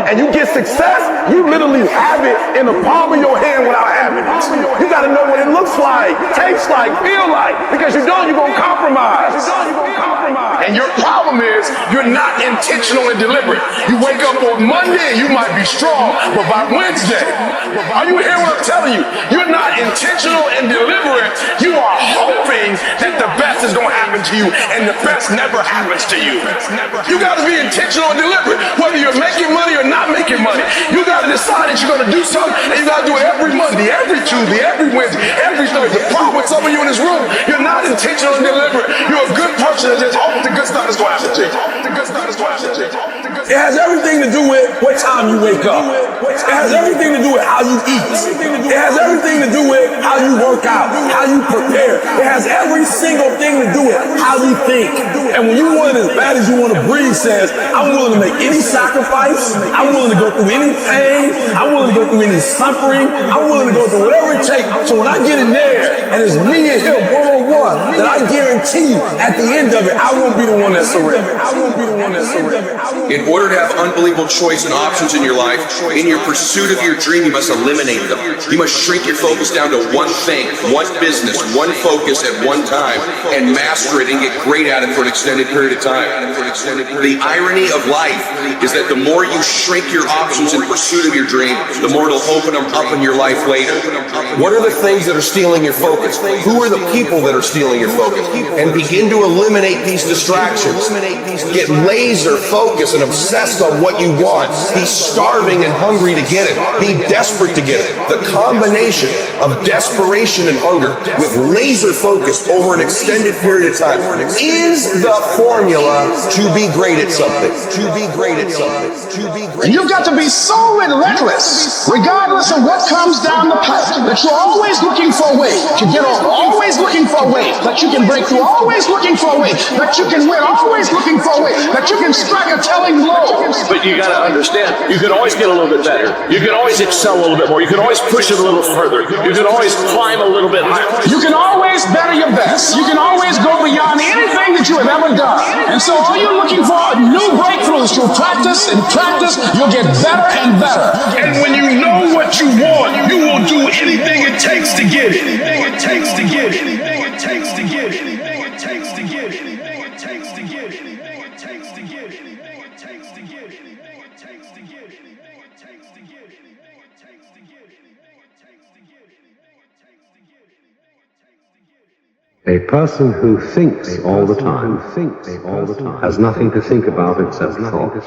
and you get success, you literally have it in the palm of your hand without having it. You gotta know what it looks like, tastes like, feel like, because you don't, you're gonna compromise. And your problem is you're not intentional and deliberate. You wake up on Monday and you might be strong, but by Wednesday, are you hearing what I'm telling you? You're not intentional and deliberate. You are hoping that the best is going to happen to you, and the best never happens to you. You got to be intentional and deliberate. Whether you're making money or not making money, you got to decide that you're going to do something, and you got to do it every Monday, every Tuesday, every Wednesday, every Thursday. The problem with some of you in this room, you're not intentional and deliberate. You're a good person that just hopes the good stuff is going to happen to you. It has everything to do with what time you wake up. It has everything to do with how you eat. It has everything to do with how you work out, how you prepare. It has every single thing to do with how you think. And when you want it as bad as you want to breathe, says, I'm willing to make any sacrifice. I'm willing to go through any pain. I'm willing to go through any suffering. I'm willing to go through whatever it takes. So when I get in there and it's me and him one-on-one, then I guarantee you at the end of it, I won't be the one that surrenders. I won't be the one that surrenders. In order to have unbelievable choice and options in your life, in your pursuit of your dream, you must eliminate them. You must shrink your focus down to one thing, one business, one focus at one time, and master it and get great at it for an extended period of time. The irony of life is that the more you shrink your options in pursuit of your dream, the more it'll open them up in your life later. What are the things that are stealing your focus? Who are the people that are stealing your focus? And begin to eliminate these distractions. Get laser focused and obsessed on what you want. Be starving and hungry to get it. Be desperate to get it. The combination of desperation and hunger with laser focus over an extended period of time is the formula to be great at something. To be great at something. To be great. And you've got to be so relentless, regardless of what comes down the pipe, that you're always looking for a way to get on, always looking for a way that you can break through, always looking for a way that you can win, always looking for a way that you can strike a telling blow. But you gotta understand, you can always get a little bit better. You can always excel a little bit more. You can always push it a little further. You can always climb a little bit higher. You can always better your best. You can always go beyond anything that you have ever done. And so all you're looking for are new breakthroughs. You'll practice and practice. You'll get better and better. And when you know what you want, you will do anything it takes to get it. Anything it takes to get it. Anything it takes to get it. Anything it takes to get it. Anything it takes to get it. Anything it takes to get it. Anything it takes to get it. Anything it takes to get it. Anything it takes to get it. Anything it takes to get it. Anything it takes to get it. A person who thinks all the time has nothing to think about except thought.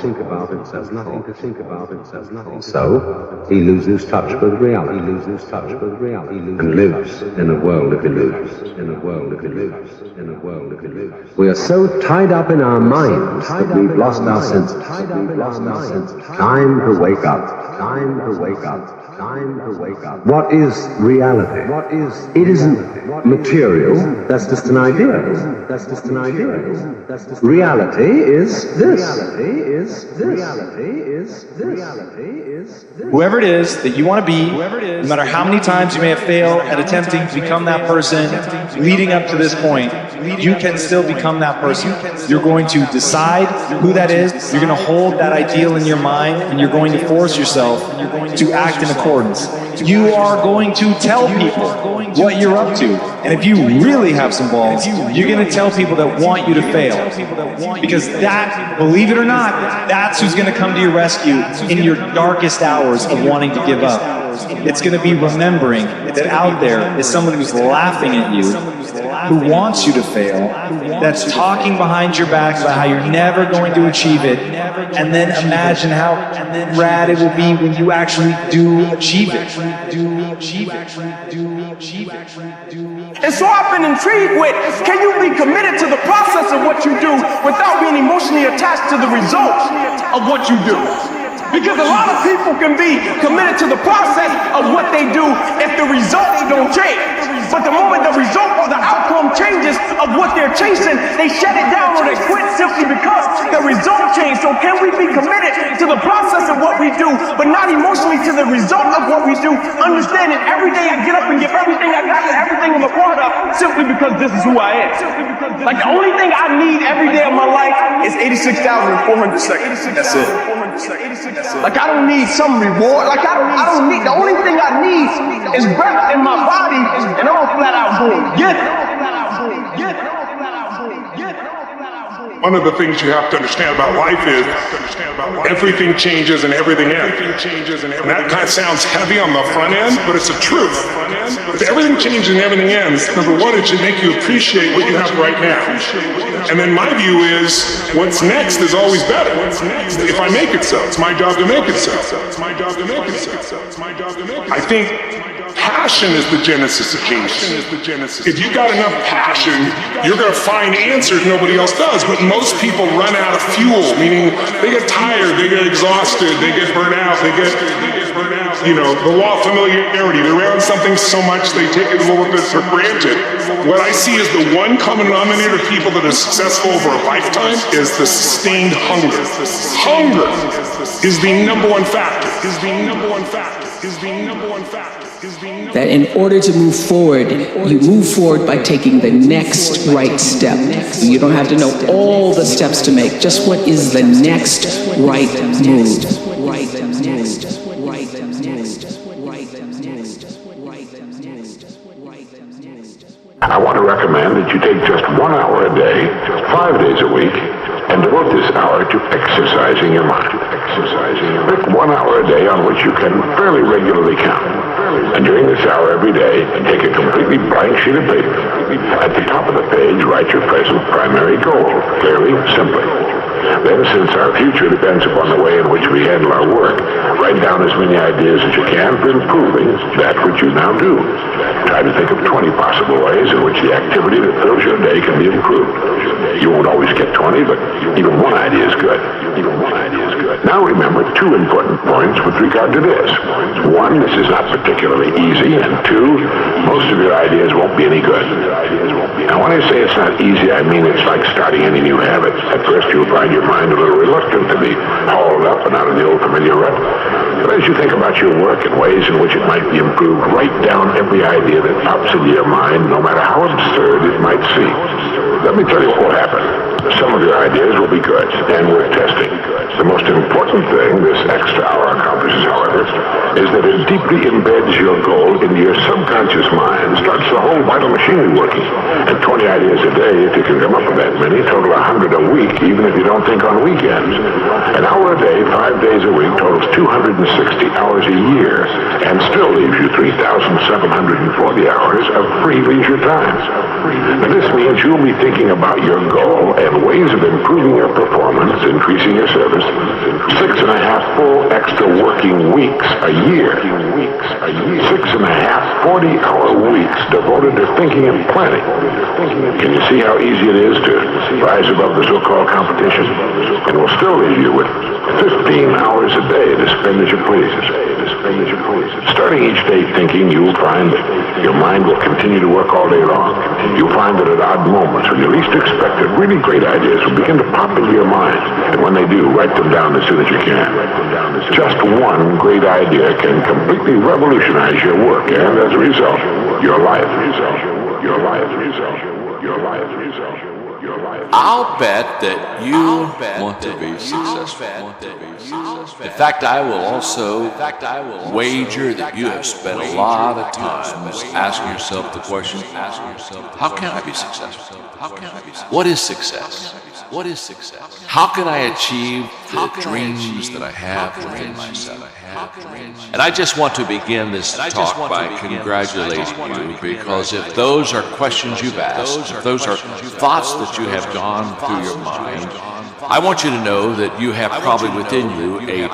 So he loses touch with reality and lives in a world of illusions. We are so tied up in our minds that we've lost our senses. Time to wake up. What is reality? It isn't material, that's just an idea. Reality is this. Whoever it is that you want to be, no matter how many times you may have failed at attempting to become that person leading up to this point, you can still become that person. You're going to decide who that is, you're going to hold that ideal in your mind, and you're going to force yourself to act in accordance. You are going to tell people what you're up to. And if you really have some balls, you're going to tell people that want you to fail. Because that, believe it or not, that's who's going to come to your rescue in your darkest hours of wanting to give up. It's going to be remembering that out there is someone who's laughing at you, who wants you to fail, that's talking behind your back about how you're never going to achieve it, and then imagine how rad it will be when you actually do achieve it. And so I've been intrigued with, can you be committed to the process of what you do without being emotionally attached to the results of what you do? Because a lot of people can be committed to the process of what they do if the results don't change. But the moment the result or the outcome changes of what they're chasing, they shut it down or they quit simply because the result changed. So can we be committed to the process of what we do, but not emotionally to the result of what we do, understanding every day I get up and give everything I got to everything I'm a part of simply because this is who I am. Like the only thing I need every day of my life is 86,400 seconds. That's it. Like I don't need some reward. Like I don't need. The only thing I need is breath in my body, and I'm flat out going get it. One of the things you have to understand about life is everything changes and everything ends. And that kind of sounds heavy on the front end, but it's the truth. If everything changes and everything ends, number one, it should make you appreciate what you have right now. And then my view is, what's next is always better. If I make it so, it's my job to make it so. I think passion is the genesis of genius. If you got enough passion, you're going to find answers nobody else does. But most people run out of fuel, meaning they get tired, they get exhausted, they get burnt out, the law of familiarity. They're around something so much they take it a little bit for granted. What I see as the one common denominator of people that are successful over a lifetime is the sustained hunger. Hunger is the number one factor. That in order to move forward, you move forward by taking the next right step. You don't have to know all the steps to make, just what is the next right move. I want to recommend that you take just 1 hour a day, 5 days a week, and devote this hour to exercising your mind. Pick 1 hour a day on which you can fairly regularly count. And during this hour every day, take a completely blank sheet of paper. At the top of the page, write your present primary goal, clearly, simply. Then, since our future depends upon the way in which we handle our work, write down as many ideas as you can for improving that which you now do. Try to think of 20 possible ways in which the activity that fills your day can be improved. You won't always get 20, but even one idea is good. Now remember 2 important points with regard to this. 1, this is not particularly easy, and 2, most of your ideas won't be any good. Now when I say it's not easy, I mean it's like starting any new habit. At first you'll find your mind a little reluctant to be hauled up and out of the old familiar rut. But as you think about your work and ways in which it might be improved, write down every idea that pops into your mind, no matter how absurd it might seem. Let me tell you what will happen. Some of your ideas will be good and worth testing. The most important thing this extra hour accomplishes, however, is that it deeply embeds your goal into your subconscious mind, starts the whole vital machinery working. And 20 ideas a day, if you can come up with that many, total 100 a week, even if you don't think on weekends. An hour a day, 5 days a week, totals 260 hours a year, and still leaves you 3,740 hours of free leisure time. Now this means you'll be thinking about your goal and ways of improving your performance, increasing your service, 6.5 full extra working weeks a year. 6.5 40-hour weeks devoted to thinking and planning. Can you see how easy it is to rise above the so-called competition? And will still leave you with 15 hours a day to spend as you please. Starting each day thinking, you'll find that your mind will continue to work all day long. You'll find that at odd moments, when you least expect it, really great ideas will begin to pop into your mind. And when they do, write them down as soon as you can. Just one great idea can completely revolutionize your work, and as a result, your life. I'll bet that you want to be successful. In fact, I will also wager that you have spent a lot of time asking yourself the question, how can I be successful? What is success? How can I achieve the dreams that I have within myself? And I just want to begin this talk by congratulating you, because if those are questions you've asked, if those are thoughts that you have gone through your mind, I want you to know that you have probably within you a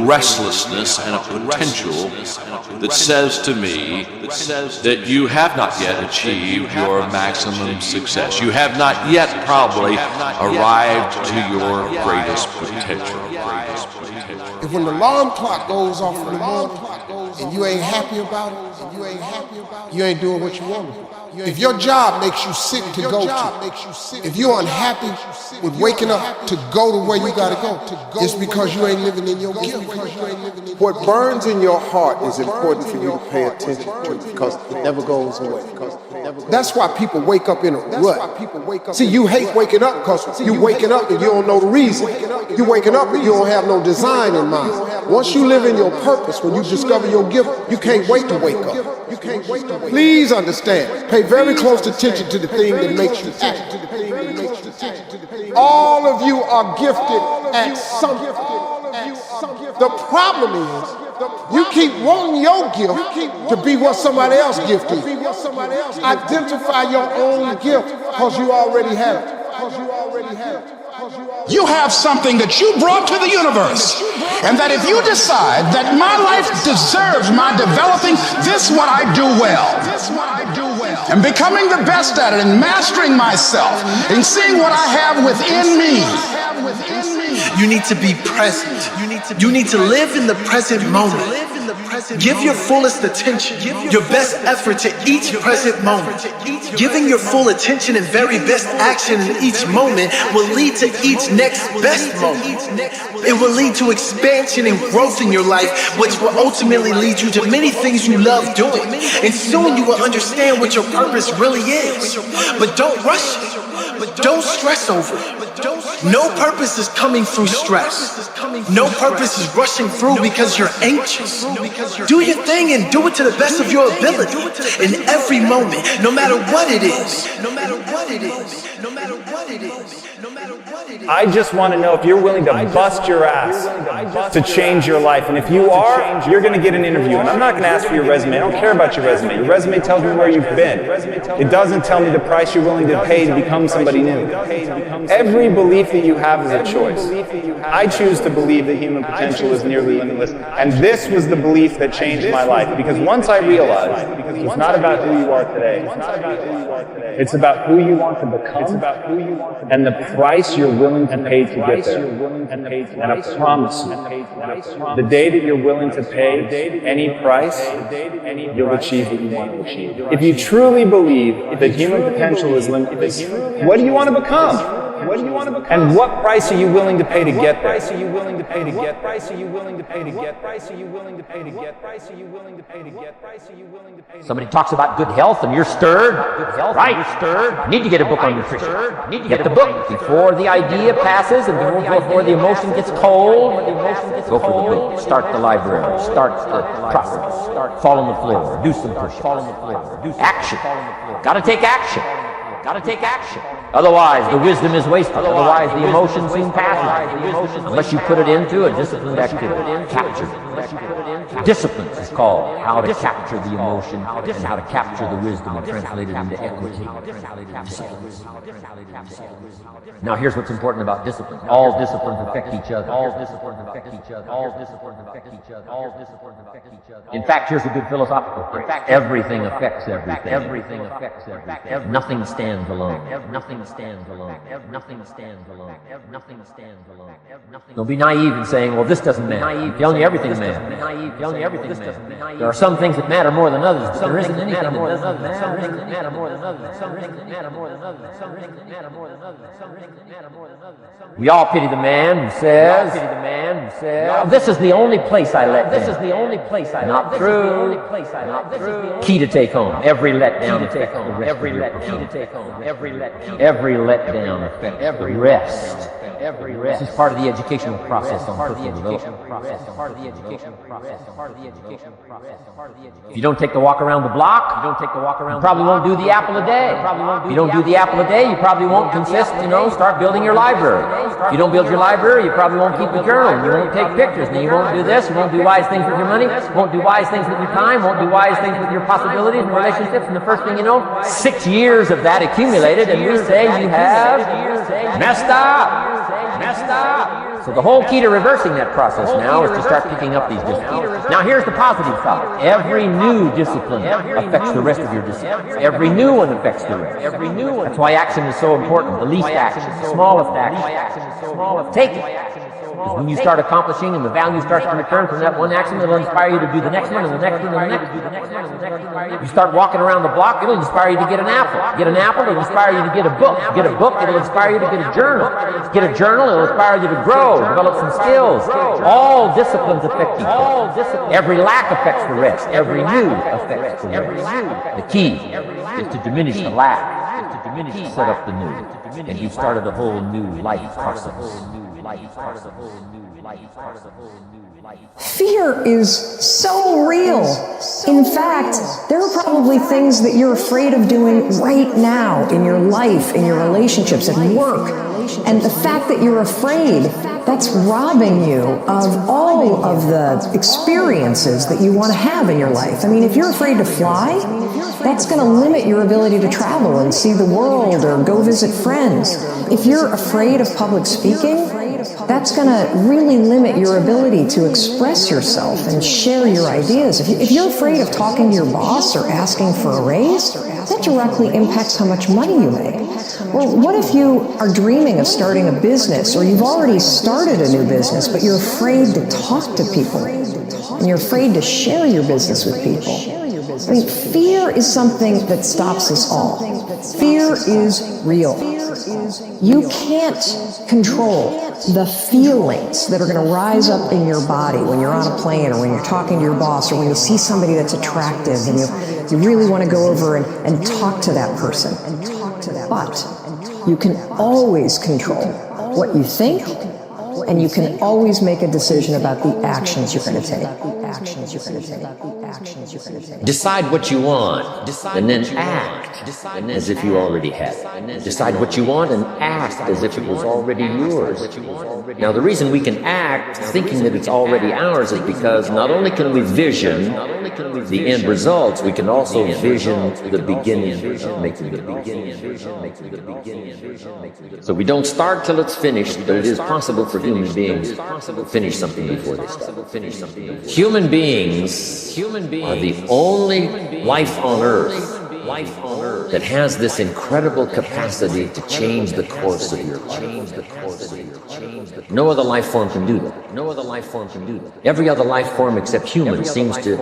restlessness and a potential that says to me that you have not yet achieved your maximum success. You have not yet probably arrived to your greatest potential. If when the alarm clock goes off in the morning and you ain't happy about it, you ain't doing what you want to do. If your job makes you sick to go to, if you're unhappy with waking up to go to where you gotta go, it's because you ain't living in your gift. What burns in your heart is important for you to pay attention to because it never goes away. That's why people wake up in a rut. See, you hate waking up because you waking up and you don't know the reason. You waking up and you don't have no design in mind. Once you live in your purpose, when you discover your gift, you can't wait to wake up. Please understand. Pay very close attention to the thing that makes you happy. All of you are gifted at something. The problem is, you keep wanting your gift to be what somebody else gifted. Identify your own gift because you already have it. You have something that you brought to the universe, and that if you decide that my life deserves my developing this what I do well, and becoming the best at it, and mastering myself, and seeing what I have within me. You need to be present. You need to live in the present moment. Give your fullest attention, your best effort to each present moment. Giving your full attention and very best action in each moment will lead to each next best moment. It will lead to expansion and growth in your life, which will ultimately lead you to many things you love doing. And soon you will understand what your purpose really is. But don't rush it. Don't stress over it. No purpose is coming through stress. No purpose is rushing through because you're anxious. Do your thing and do it to the best of your ability in every moment, no matter what it is. I just want to know if you're willing to bust your ass to change your life. And if you are, you're going to get an interview. And I'm not going to ask for your resume. I don't care about your resume. Your resume tells me where you've been. It doesn't tell me the price you're willing to pay to become somebody new. Every belief that you have is a choice. I choose to believe that human potential is nearly limitless. And this was the belief that changed my life. Because once I realized it's not about who you are today. It's about who you want to become and the price you're willing to pay to get there. And I promise you, the day that you're willing to pay any price, you'll achieve what you want to achieve. If you truly believe that human potential is limitless, what do you want to become? And what price are you willing to pay to get there? Somebody talks about good health and you're stirred. Right. I need to get a book on nutrition. Get the book before the idea passes and before the emotion gets cold. Go for the book. Start the library. Start the process. Fall on the floor. Do some push-ups. Action. Got to take action. Otherwise, the wisdom is wasted. Otherwise, the emotion soon passes. Unless you put it into a disciplined activity. Capture it. Discipline is called how to capture the emotion and how to capture the wisdom and translate it into equity. Now, here's what's important about discipline. All disciplines affect each other. In fact, here's a good philosophical phrase. Everything affects everything. Nothing stands alone. Don't be naive in saying, well, this doesn't matter. I'm telling you everything matters. There are some things that matter more than others, but there isn't anything that doesn't matter. We all pity the man who says, this is the only place I let down. Not true. Key to take home. Every letdown affects the rest of your performance. Every letdown affects the rest. This is part of the educational process on personal development. If you don't take the walk around the block, you probably won't do the apple a day. If you don't do the apple a day, you probably won't start building your library. If you don't build your library, you probably won't keep a journal. You won't take pictures. And you won't do this. You won't do wise things with your money. Won't do wise things with your time. Won't do wise things with your possibilities and relationships. And the first thing you know, 6 years of that accumulated, and you say you have messed up. So the whole key to reversing that process now is to start picking up these disciplines. Now here's the positive side. Every new discipline affects the rest of your disciplines. Every new one affects the rest. That's why action is so important. The least action, the smallest action. Take it. Because when you start accomplishing and the value starts to return from that one action, it'll inspire you to do the next one and the next one and the next one. You start walking around the block, it'll inspire you to get an apple. Get an apple, it'll inspire you to get a book. Get a book, it'll inspire you to get a journal. Get a journal, it'll inspire you to grow, develop some skills. All disciplines affect each other. Every lack affects the rest. Every new affects the rest. The key is to diminish the lack, set up the new, and you started a whole new life process. Fear is so real. In fact, there are probably things that you're afraid of doing right now in your life, in your relationships, at work. And the fact that you're afraid, that's robbing you of all of the experiences that you want to have in your life. I mean, if you're afraid to fly, that's going to limit your ability to travel and see the world or go visit friends. If you're afraid of public speaking, that's going to really limit your ability to express yourself and share your ideas. If you're afraid of talking to your boss or asking for a raise, that directly impacts how much money you make. Well, what if you are dreaming of starting a business, or you've already started a new business, but you're afraid to talk to people, and you're afraid to share your business with people? I mean, fear is something that stops us all. Fear is real. You can't control the feelings that are going to rise up in your body when you're on a plane, or when you're talking to your boss, or when you see somebody that's attractive and you really want to go over and talk to that person. But you can always control what you think, and you can always make a decision about the actions you're going to take. Decide what you want, and then act as if you already had it. Decide what you want and act as if it was already yours. Now, the reason we can act thinking that it's already ours is because not only can we vision the end results, we can also vision the beginning, making the beginning. So we don't start till it's finished, but it is possible for human beings to finish something before they start. Human beings are the only life on earth that has this incredible capacity to change the course of your life. No other life form can do that. Every other life form except human seems to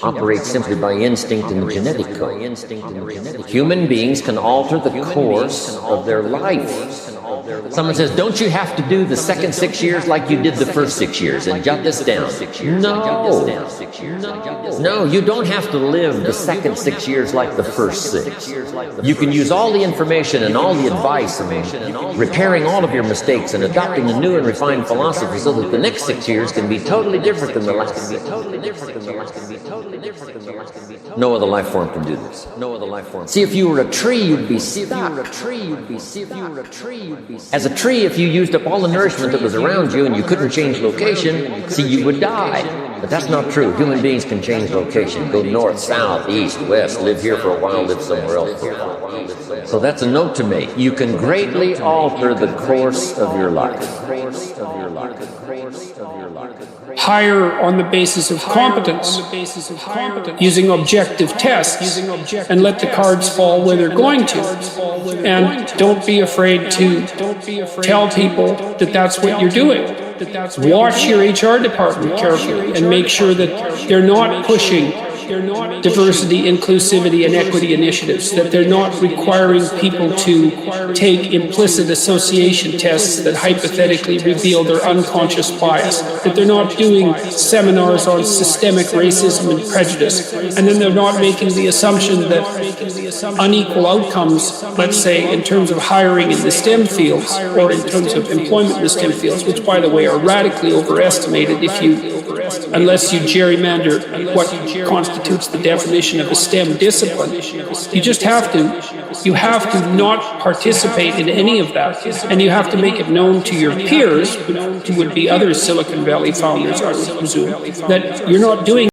operate simply by instinct and the genetic code. Human beings can alter the course of their life. Someone says, don't you have to do the second 6 years like you did the first 6 years, and jot this down? No, you don't have to live the second 6 years like the first 6. You can use all the information and all the advice and repairing all of your mistakes and adopting a new and refined philosophy so that the next 6 years can be totally different than the last. No other life form can do this. See, if you were a tree, you'd be stuck. As a tree, if you used up all the nourishment that was around you and you couldn't change location, see, you would die. But that's not true. Human beings can change location, go north, south, east, west, live here for a while, live somewhere else for a while. So that's a note to make. You can greatly alter the course of your life. Hire on the basis of competence, using objective tests, and let the cards fall where they're going to. And don't be afraid to tell people that that's what you're doing. Watch your HR department carefully and make sure that they're not pushing diversity, inclusivity, and equity initiatives, that they're not requiring people to take implicit association tests that hypothetically reveal their unconscious bias, that they're not doing seminars on systemic racism and prejudice, and then they're not making the assumption that unequal outcomes, let's say in terms of hiring in the STEM fields or in terms of employment in the STEM fields, which by the way are radically overestimated unless you gerrymander what constitutes the definition of a STEM discipline. You have to not participate in any of that, and you have to make it known to your peers, who would be other Silicon Valley founders, I would presume, that you're not doing